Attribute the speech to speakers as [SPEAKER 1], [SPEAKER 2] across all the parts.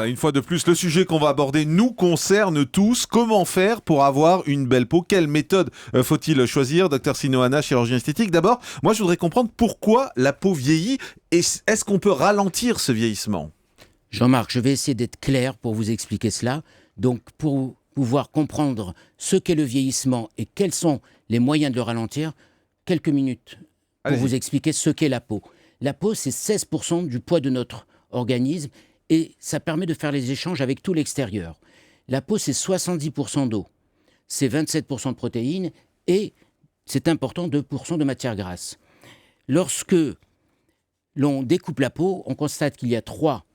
[SPEAKER 1] Une fois de plus, le sujet qu'on va aborder nous concerne tous. Comment faire pour avoir une belle peau? Quelle méthode faut-il choisir? Docteur Sinoana, chirurgien esthétique. D'abord, moi je voudrais comprendre pourquoi la peau vieillit et est-ce qu'on peut ralentir ce vieillissement?
[SPEAKER 2] Jean-Marc, je vais essayer d'être clair pour vous expliquer cela. Donc, pour pouvoir comprendre ce qu'est le vieillissement et quels sont les moyens de le ralentir, quelques minutes pour
[SPEAKER 1] Allez-y.
[SPEAKER 2] vous expliquer ce qu'est la peau. La peau, c'est 16% du poids de notre organisme et ça permet de faire les échanges avec tout l'extérieur. La peau, c'est 70% d'eau, c'est 27% de protéines et, c'est important, 2% de matière grasse. Lorsque l'on découpe la peau, on constate qu'il y a 3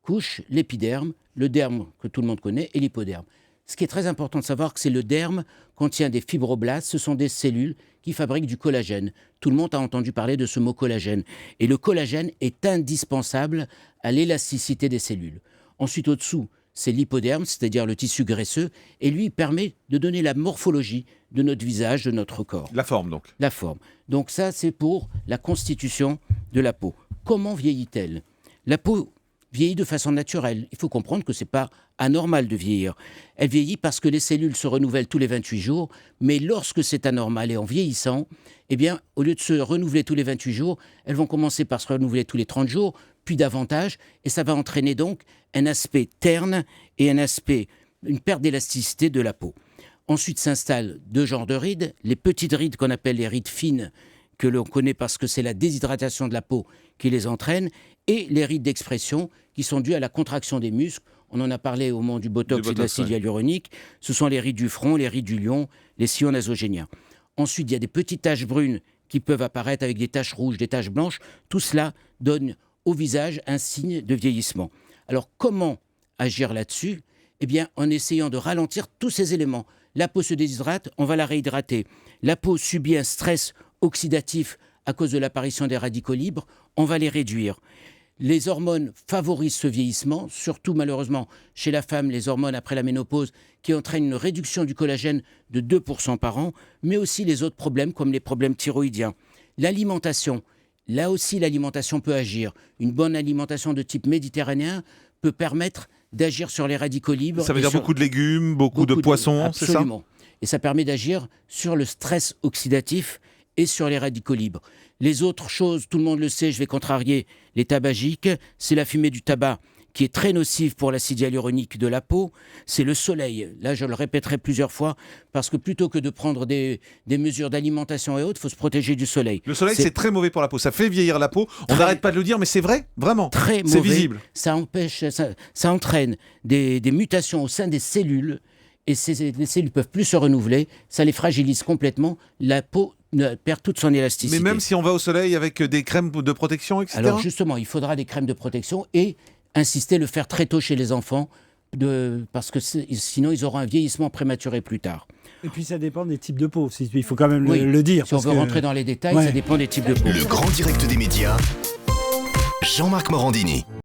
[SPEAKER 2] couches, l'épiderme, le derme que tout le monde connaît et l'hypoderme. Ce qui est très important de savoir, que c'est le derme contient des fibroblastes, ce sont des cellules qui fabriquent du collagène. Tout le monde a entendu parler de ce mot collagène. Et le collagène est indispensable à l'élasticité des cellules. Ensuite, au-dessous, c'est l'hypoderme, c'est-à-dire le tissu graisseux, et lui permet de donner la morphologie de notre visage, de notre corps.
[SPEAKER 1] La forme donc.
[SPEAKER 2] La forme. Donc ça, c'est pour la constitution de la peau. Comment vieillit-elle? La peau vieillit de façon naturelle. Il faut comprendre que ce n'est pas anormal de vieillir. Elle vieillit parce que les cellules se renouvellent tous les 28 jours, mais lorsque c'est anormal et en vieillissant, eh bien, au lieu de se renouveler tous les 28 jours, elles vont commencer par se renouveler tous les 30 jours, puis davantage, et ça va entraîner donc un aspect terne et une perte d'élasticité de la peau. Ensuite s'installent 2 genres de rides, les petites rides qu'on appelle les rides fines, que l'on connaît parce que c'est la déshydratation de la peau qui les entraîne, et les rides d'expression qui sont dues à la contraction des muscles. On en a parlé au moment du botox et de l'acide hyaluronique. Ce sont les rides du front, les rides du lion, les sillons nasogéniens. Ensuite, il y a des petites taches brunes qui peuvent apparaître avec des taches rouges, des taches blanches. Tout cela donne au visage un signe de vieillissement. Alors, comment agir là-dessus? Eh bien, en essayant de ralentir tous ces éléments. La peau se déshydrate, on va la réhydrater. La peau subit un stress oxydatif à cause de l'apparition des radicaux libres, on va les réduire. Les hormones favorisent ce vieillissement, surtout malheureusement chez la femme, les hormones après la ménopause qui entraînent une réduction du collagène de 2% par an, mais aussi les autres problèmes comme les problèmes thyroïdiens. L'alimentation, là aussi l'alimentation peut agir. Une bonne alimentation de type méditerranéen peut permettre d'agir sur les radicaux libres.
[SPEAKER 1] Ça veut dire beaucoup de légumes, beaucoup de poissons, c'est ça?
[SPEAKER 2] Absolument. Et ça permet d'agir sur le stress oxydatif et sur les radicaux libres. Les autres choses, tout le monde le sait, je vais contrarier les tabagiques, c'est la fumée du tabac qui est très nocive pour l'acide hyaluronique de la peau, c'est le soleil. Là, je le répéterai plusieurs fois, parce que plutôt que de prendre des mesures d'alimentation et autres, il faut se protéger du soleil.
[SPEAKER 1] Le soleil, c'est très mauvais pour la peau, ça fait vieillir la peau. On n'arrête pas de le dire, mais c'est vrai, vraiment.
[SPEAKER 2] Très mauvais.
[SPEAKER 1] C'est visible.
[SPEAKER 2] Ça entraîne des mutations au sein des cellules, et les cellules ne peuvent plus se renouveler, ça les fragilise complètement, la peau perd toute son élasticité.
[SPEAKER 1] Mais même si on va au soleil avec des crèmes de protection, etc.
[SPEAKER 2] Alors justement, il faudra des crèmes de protection et insister, le faire très tôt chez les enfants, parce que sinon ils auront un vieillissement prématuré plus tard.
[SPEAKER 3] Et puis ça dépend des types de peau, il faut quand même
[SPEAKER 2] Oui,
[SPEAKER 3] le dire.
[SPEAKER 2] Si on veut rentrer dans les détails, ça dépend des types de peau.
[SPEAKER 4] Le grand direct des médias, Jean-Marc Morandini.